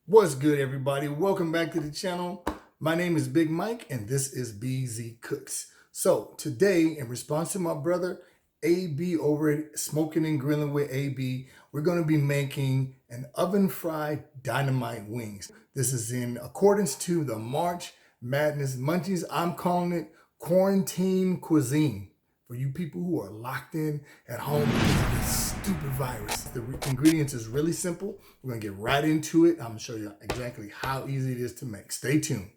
What's good, everybody? Welcome back to the channel. My name is Big Mike and this is BZ Cooks. So today, in response to my brother AB over at Smoking and Grilling with AB, we're going to be making an oven fried dynamite wings. This is in accordance to the March Madness Munchies. I'm calling it quarantine cuisine for you people who are locked in at home because of this stupid virus. The ingredients is really simple. We're gonna get right into it. I'm gonna show you exactly how easy it is to make. Stay tuned.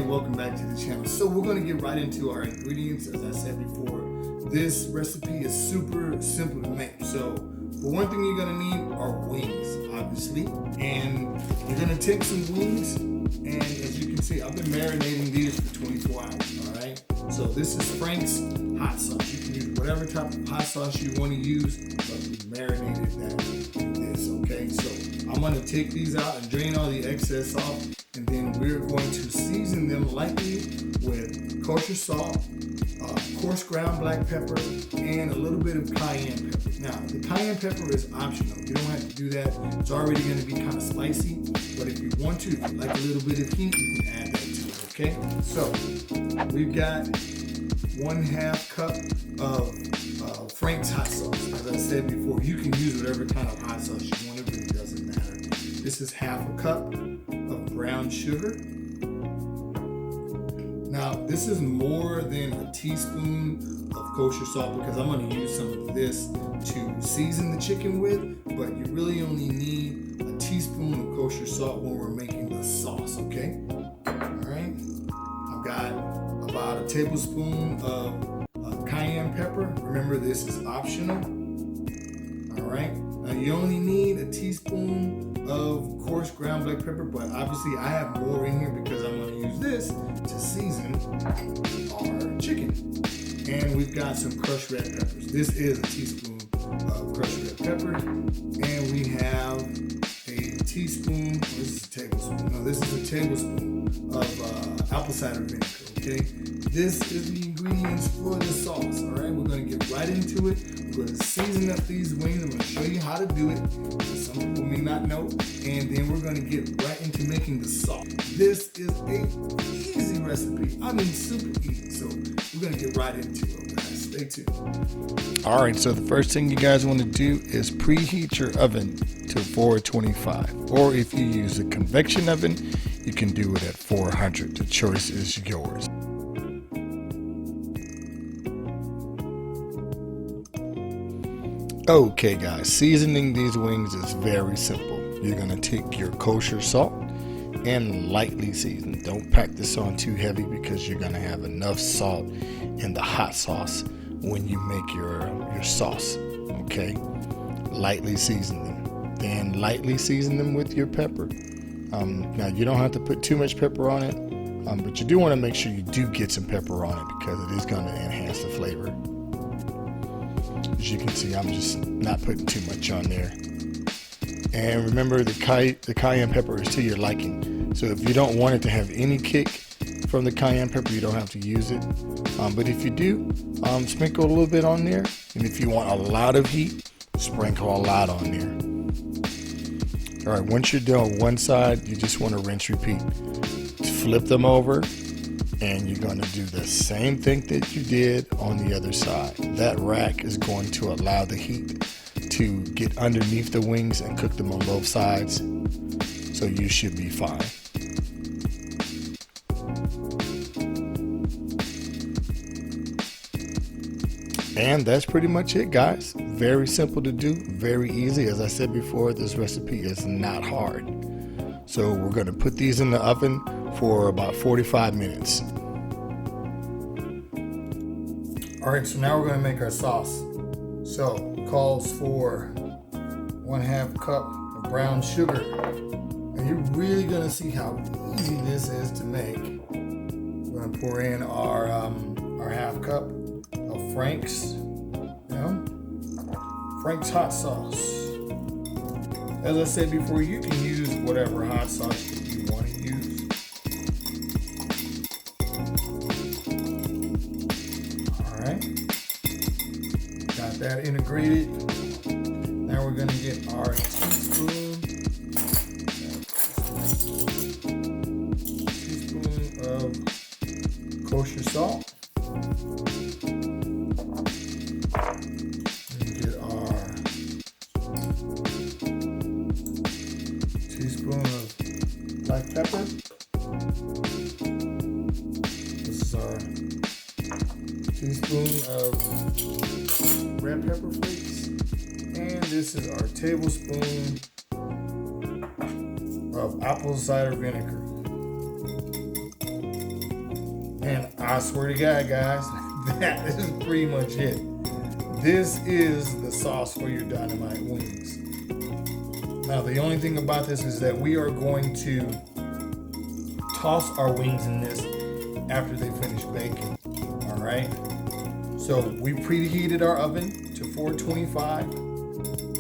Welcome back to the channel. So we're going to get right into our ingredients. As I said before, this recipe is super simple to make. So for one thing, you're going to need are wings, obviously, and you're going to take some wings, and as you can see, I've been marinating these for 24 hours. All right, so this is Frank's hot sauce. You can use whatever type of hot sauce you want to use, but we marinated that in this. Okay, so I'm going to take these out and drain all the excess off. And then we're going to season them lightly with kosher salt, coarse ground black pepper, and a little bit of cayenne pepper. Now, the cayenne pepper is optional. You don't have to do that. It's already going to be kind of spicy. But if you want to, if you like a little bit of heat, you can add that to it, okay? So, we've got 1/2 cup of Frank's hot sauce. As I said before, you can use whatever kind of hot sauce you want. It really doesn't matter. This is 1/2 cup of brown sugar. Now, this is more than a teaspoon of kosher salt because I'm going to use some of this to season the chicken with, but you really only need a teaspoon of kosher salt when we're making the sauce, okay? All right. I've got about a tablespoon of cayenne pepper. Remember, this is optional. All right. Now, you only need a teaspoon of coarse ground black pepper, but obviously I have more in here because I'm going to use this to season our chicken. And we've got some crushed red peppers. This is a teaspoon of crushed red pepper. And we have a teaspoon, this is a tablespoon, no, this is a tablespoon of apple cider vinegar, okay? This is the ingredients for the sauce, all right? We're going to get right into it. We're going to season up these wings. I'm going to show you how to do it. Some people may not know. And then we're going to get right into making the sauce. This is a easy recipe. I mean, super easy. So we're going to get right into it, guys. Stay tuned. All right, so the first thing you guys want to do is preheat your oven to 425. Or if you use a convection oven, you can do it at 400. The choice is yours. Okay guys, seasoning these wings is very simple. You're going to take your kosher salt and lightly season. Don't pack this on too heavy because you're going to have enough salt in the hot sauce when you make your sauce. Okay, lightly season them. Then lightly season them with your pepper. Now you don't have to put too much pepper on it, but you do want to make sure you do get some pepper on it because it is going to enhance the flavor. As you can see, I'm just not putting too much on there. And remember, the cayenne pepper is to your liking. So if you don't want it to have any kick from the cayenne pepper, you don't have to use it. But if you do, sprinkle a little bit on there. And if you want a lot of heat, sprinkle a lot on there. All right, once you're done with one side, you just want to rinse, repeat. Flip them over. And you're going to do the same thing that you did on the other side. That rack is going to allow the heat to get underneath the wings and cook them on both sides. So you should be fine. And that's pretty much it, guys. Very simple to do, very easy. As I said before, this recipe is not hard. So we're going to put these in the oven for about 45 minutes. All right, so now we're going to make our sauce. So it calls for 1/2 cup of brown sugar. And you're really going to see how easy this is to make. We're gonna pour in our half cup of Frank's, Frank's hot sauce. As I said before, you can use whatever hot sauce that you want to use. All right, got that integrated. Now we're gonna get our teaspoon of kosher salt. And get our teaspoon of black pepper. This is our teaspoon of red pepper flakes. And this is our tablespoon of apple cider vinegar. And I swear to God, guys, that is pretty much it. This is the sauce for your Dynamite wings. Now, the only thing about this is that we are going to toss our wings in this after they finish baking. All right. So we preheated our oven to 425.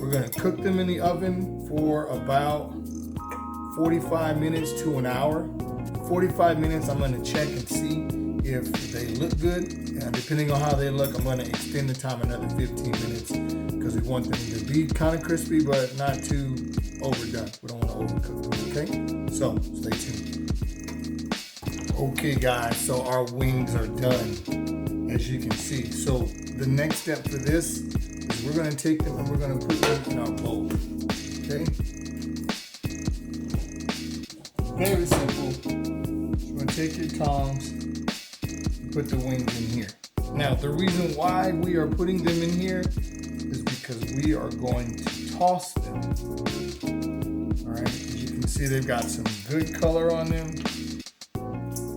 We're going to cook them in the oven for about 45 minutes to an hour. 45 minutes, I'm going to check and see if they look good. And depending on how they look, I'm going to extend the time another 15 minutes because we want them to be kind of crispy, but not too overdone. We don't want to overcook them, okay? So stay tuned. Okay, guys, so our wings are done, as you can see. So the next step for this is we're going to take them and we're going to put them in our bowl, okay? Very simple. You're going to take your tongs and put the wings in here. Now, the reason why we are putting them in here is because we are going to toss them. All right, as you can see, they've got some good color on them.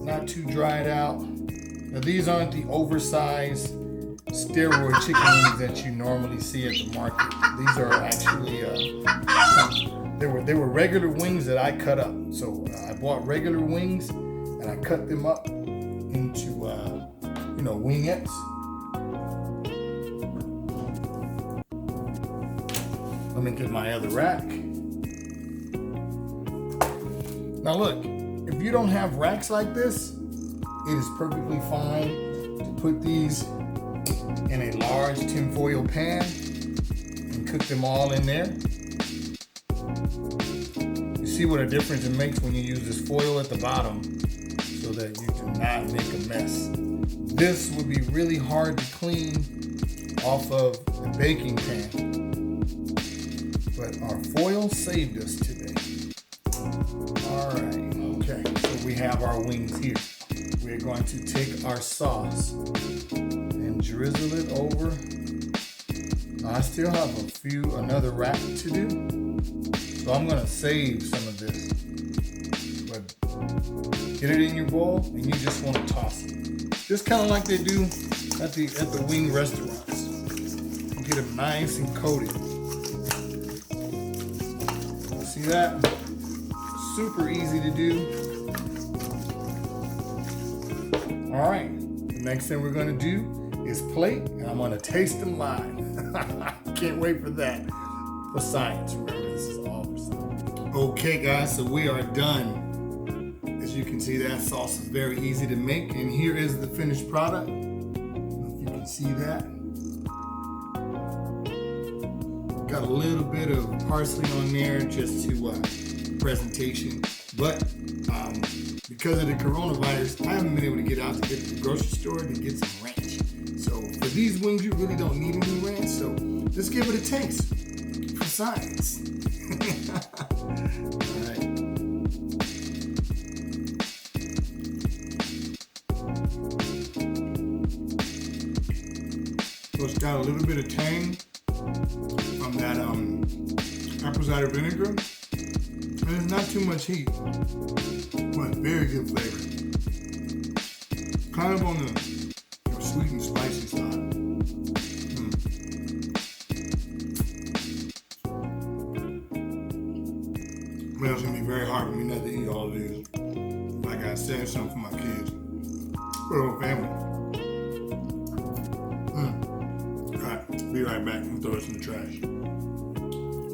Not too dried out. Now, these aren't the oversized steroid chicken wings that you normally see at the market. These are actually, they were regular wings that I cut up. So I bought regular wings and I cut them up into, wingettes. Let me get my other rack. Now look, if you don't have racks like this, it is perfectly fine to put these in a large tinfoil pan and cook them all in there. You see what a difference it makes when you use this foil at the bottom so that you do not make a mess. This would be really hard to clean off of the baking pan, but our foil saved us today. All right, okay, so we have our wings here. We're going to take our sauce and drizzle it over. I still have another rack to do, so I'm gonna save some of this. But get it in your bowl, and you just want to toss it, just kind of like they do at the wing restaurants. Get them nice and coated. See that? Super easy to do. All right, the next thing we're gonna do is plate, and I'm gonna taste them live. Can't wait for that. For science, remember, this is all for science. Okay, guys, so we are done. As you can see, that sauce is very easy to make, and here is the finished product. I don't know if you can see that. Got a little bit of parsley on there just to presentation, but because of the coronavirus, I haven't been able to get out to get to the grocery store to get some ranch. So for these wings, you really don't need any ranch, so just give it a taste for science. All right. So it's got a little bit of tang from that apple cider vinegar, and it's not too much heat, but very good flavor. Kind of on the sweet and spicy side. But it's gonna be very hard for me not to eat all of these. Like I said, something for my kids. family. Alright, be right back. I'm gonna throw this in the trash.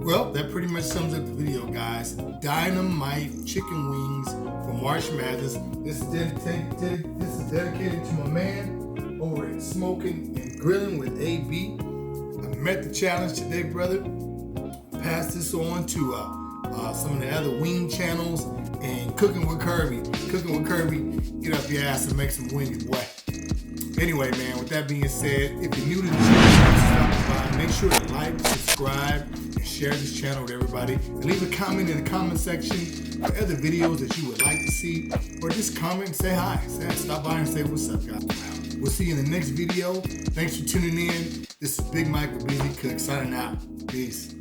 Well, that pretty much sums up the video, guys. Dynamite Chicken Wings from Marsh Madness. This is dedicated to my man over at Smoking and Grilling with AB. I met the challenge today, brother. Pass this on to some of the other wing channels and Cooking with Kirby. Cooking with Kirby, get up your ass and make some wings, boy. Anyway, man, with that being said, if you're new to the channel, stop by. Make sure to like, subscribe, and share this channel with everybody. And leave a comment in the comment section for other videos that you would like to see. Or just comment and say hi. Stop by and say what's up, guys. We'll see you in the next video. Thanks for tuning in. This is Big Mike with Busy Cook signing out. Peace.